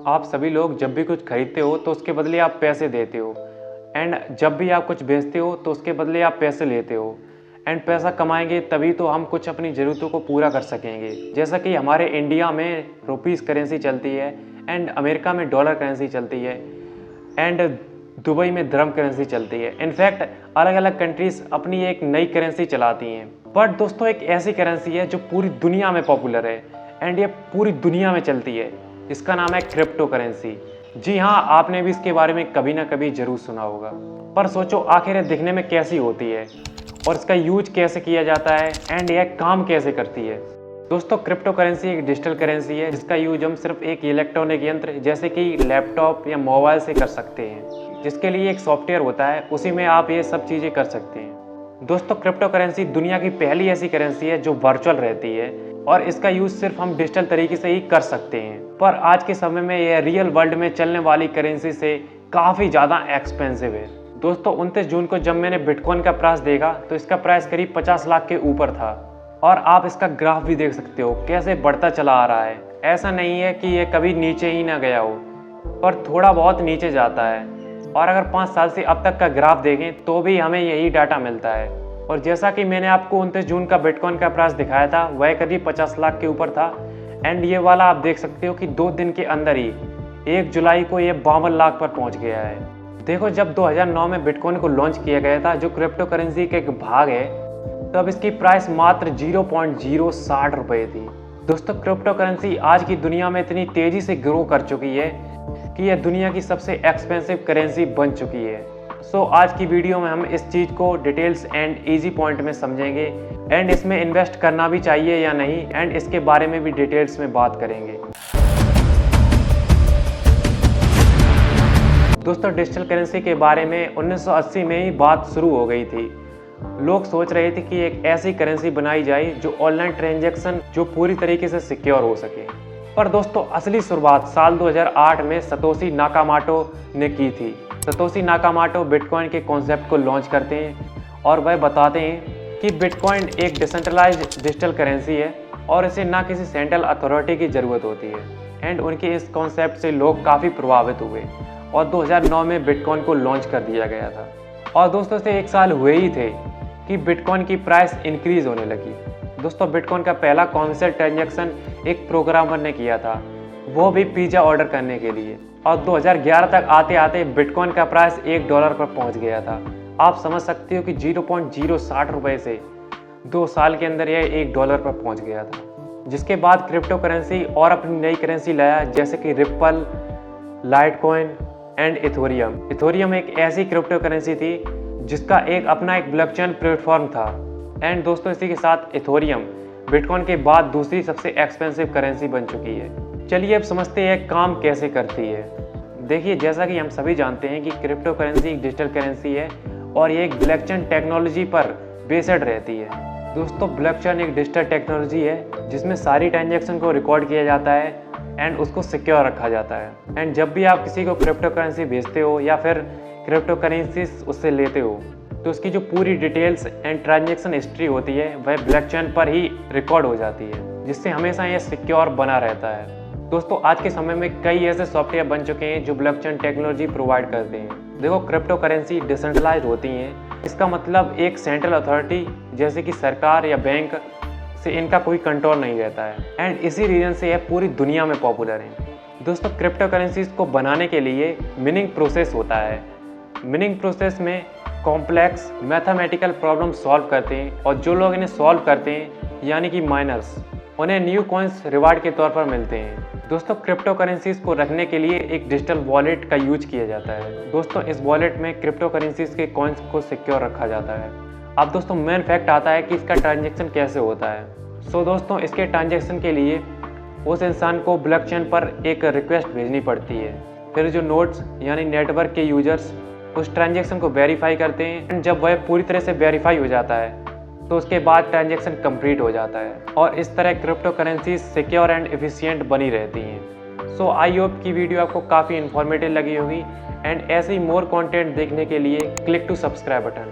आप सभी लोग जब भी कुछ खरीदते हो तो उसके बदले आप पैसे देते हो, एंड जब भी आप कुछ बेचते हो तो उसके बदले आप पैसे लेते हो। एंड पैसा कमाएंगे तभी तो हम कुछ अपनी ज़रूरतों को पूरा कर सकेंगे। जैसा कि हमारे इंडिया में रुपीस करेंसी चलती है, एंड अमेरिका में डॉलर करेंसी चलती है, एंड दुबई में दिरहम करेंसी चलती है। इनफैक्ट अलग अलग कंट्रीज अपनी एक नई करेंसी चलाती हैं। बट दोस्तों, एक ऐसी करेंसी है जो पूरी दुनिया में पॉपुलर है, एंड ये पूरी दुनिया में चलती है। इसका नाम है क्रिप्टो करेंसी। जी हाँ, आपने भी इसके बारे में कभी ना कभी जरूर सुना होगा। पर सोचो, आखिर ये दिखने में कैसी होती है और इसका यूज कैसे किया जाता है, एंड यह काम कैसे करती है। दोस्तों, क्रिप्टो करेंसी एक डिजिटल करेंसी है जिसका यूज हम सिर्फ एक इलेक्ट्रॉनिक यंत्र जैसे कि लैपटॉप या मोबाइल से कर सकते हैं, जिसके लिए एक सॉफ्टवेयर होता है, उसी में आप ये सब चीज़ें कर सकते हैं। दोस्तों, क्रिप्टो करेंसी दुनिया की पहली ऐसी करेंसी है जो वर्चुअल रहती है, और इसका यूज सिर्फ हम डिजिटल तरीके से ही कर सकते हैं। पर आज के समय में यह रियल वर्ल्ड में चलने वाली करेंसी से काफ़ी ज़्यादा एक्सपेंसिव है। दोस्तों, 29 जून को जब मैंने बिटकॉइन का प्राइस देखा तो इसका प्राइस करीब 50 लाख के ऊपर था, और आप इसका ग्राफ भी देख सकते हो कैसे बढ़ता चला आ रहा है। ऐसा नहीं है कि ये कभी नीचे ही ना गया हो, पर थोड़ा बहुत नीचे जाता है। और अगर 5 साल से अब तक का ग्राफ देखें तो भी हमें यही डाटा मिलता है। और जैसा कि मैंने आपको 29 जून का बिटकॉइन का प्राइस दिखाया था, वह करीब 50 लाख के ऊपर था, एंड ये वाला आप देख सकते हो कि 2 दिन के अंदर ही 1 जुलाई को ये 52 लाख पर पहुंच गया है। देखो, जब 2009 में बिटकॉइन को लॉन्च किया गया था, जो क्रिप्टो करेंसी का एक भाग है, तब इसकी प्राइस मात्र 0.060 रुपये थी। दोस्तों, क्रिप्टो करेंसी आज की दुनिया में इतनी तेज़ी से ग्रो कर चुकी है कि यह दुनिया की सबसे एक्सपेंसिव करेंसी बन चुकी है। सो आज की वीडियो में हम इस चीज़ को डिटेल्स एंड इजी पॉइंट में समझेंगे, एंड इसमें इन्वेस्ट करना भी चाहिए या नहीं, एंड इसके बारे में भी डिटेल्स में बात करेंगे। दोस्तों, डिजिटल करेंसी के बारे में 1980 में ही बात शुरू हो गई थी। लोग सोच रहे थे कि एक ऐसी करेंसी बनाई जाए जो ऑनलाइन ट्रांजैक्शन जो पूरी तरीके से सिक्योर हो सके। पर दोस्तों, असली शुरुआत साल 2008 में सतोशी नाकामोटो ने की थी। सतोशी नाकामोटो बिटकॉइन के कॉन्सेप्ट को लॉन्च करते हैं, और वह बताते हैं कि बिटकॉइन एक डिसेंट्रलाइज्ड डिजिटल करेंसी है और इसे ना किसी सेंट्रल अथॉरिटी की ज़रूरत होती है। एंड उनके इस कॉन्सेप्ट से लोग काफ़ी प्रभावित हुए, और 2009 में बिटकॉइन को लॉन्च कर दिया गया था। और दोस्तों, से 1 साल हुए ही थे कि बिटकॉइन की प्राइस इंक्रीज होने लगी। दोस्तों, बिटकॉइन का पहला कॉमर्शियल ट्रांजैक्शन एक प्रोग्रामर ने किया था, वो भी पिज़्ज़ा ऑर्डर करने के लिए। और 2011 तक आते आते बिटकॉइन का प्राइस $1 पर पहुंच गया था। आप समझ सकते हो कि 0.060 रुपये से 2 साल के अंदर यह $1 पर पहुंच गया था। जिसके बाद क्रिप्टो करेंसी और अपनी नई करेंसी लाया, जैसे कि ripple, Litecoin and Ethereum. Ethereum एक ऐसी क्रिप्टो करेंसी थी जिसका अपना एक ब्लॉकचेन प्लेटफॉर्म था। एंड दोस्तों, इसी के साथ इथेरियम बिटकॉइन के बाद दूसरी सबसे एक्सपेंसिव करेंसी बन चुकी है। चलिए अब समझते हैं काम कैसे करती है। देखिए, जैसा कि हम सभी जानते हैं कि क्रिप्टो करेंसी एक डिजिटल करेंसी है, और ये एक ब्लॉकचेन टेक्नोलॉजी पर बेस्ड रहती है। दोस्तों, ब्लॉकचेन एक डिजिटल टेक्नोलॉजी है जिसमें सारी ट्रांजैक्शन को रिकॉर्ड किया जाता है, एंड उसको सिक्योर रखा जाता है। एंड जब भी आप किसी को क्रिप्टो करेंसी भेजते हो या फिर क्रिप्टो करेंसी उससे लेते हो, तो उसकी जो पूरी डिटेल्स एंड ट्रांजैक्शन हिस्ट्री होती है वह ब्लॉकचेन पर ही रिकॉर्ड हो जाती है, जिससे हमेशा यह सिक्योर बना रहता है। दोस्तों, आज के समय में कई ऐसे सॉफ्टवेयर बन चुके हैं जो ब्लॉकचेन टेक्नोलॉजी प्रोवाइड करते हैं। देखो, क्रिप्टो करेंसी डिसेंट्रलाइज होती हैं। इसका मतलब एक सेंट्रल अथॉरिटी जैसे कि सरकार या बैंक से इनका कोई कंट्रोल नहीं रहता है, एंड इसी रीजन से यह पूरी दुनिया में पॉपुलर है। दोस्तों, क्रिप्टो करेंसीज को बनाने के लिए मिनिंग प्रोसेस होता है। मिनिंग प्रोसेस में कॉम्प्लेक्स मैथमेटिकल प्रॉब्लम सॉल्व करते हैं, और जो लोग इन्हें सॉल्व करते हैं यानी कि माइनर्स, उन्हें न्यू कॉइन्स रिवार्ड के तौर पर मिलते हैं। दोस्तों, क्रिप्टो करेंसीज को रखने के लिए एक डिजिटल वॉलेट का यूज किया जाता है। दोस्तों, इस वॉलेट में क्रिप्टो करेंसीज के कॉइन्स को सिक्योर रखा जाता है। अब दोस्तों, मेन फैक्ट आता है कि इसका ट्रांजैक्शन कैसे होता है। सो दोस्तों, इसके ट्रांजैक्शन के लिए उस इंसान को ब्लॉकचेन पर एक रिक्वेस्ट भेजनी पड़ती है। फिर जो नोड्स यानी नेटवर्क के यूजर्स उस ट्रांजैक्शन को वेरीफाई करते हैं। जब वह पूरी तरह से वेरीफाई हो जाता है तो उसके बाद ट्रांजैक्शन कंप्लीट हो जाता है, और इस तरह crypto currency secure and efficient बनी रहती हैं। सो आई होप की वीडियो आपको काफ़ी इन्फॉर्मेटिव लगी होगी, एंड ऐसे ही मोर कंटेंट देखने के लिए क्लिक टू सब्सक्राइब बटन।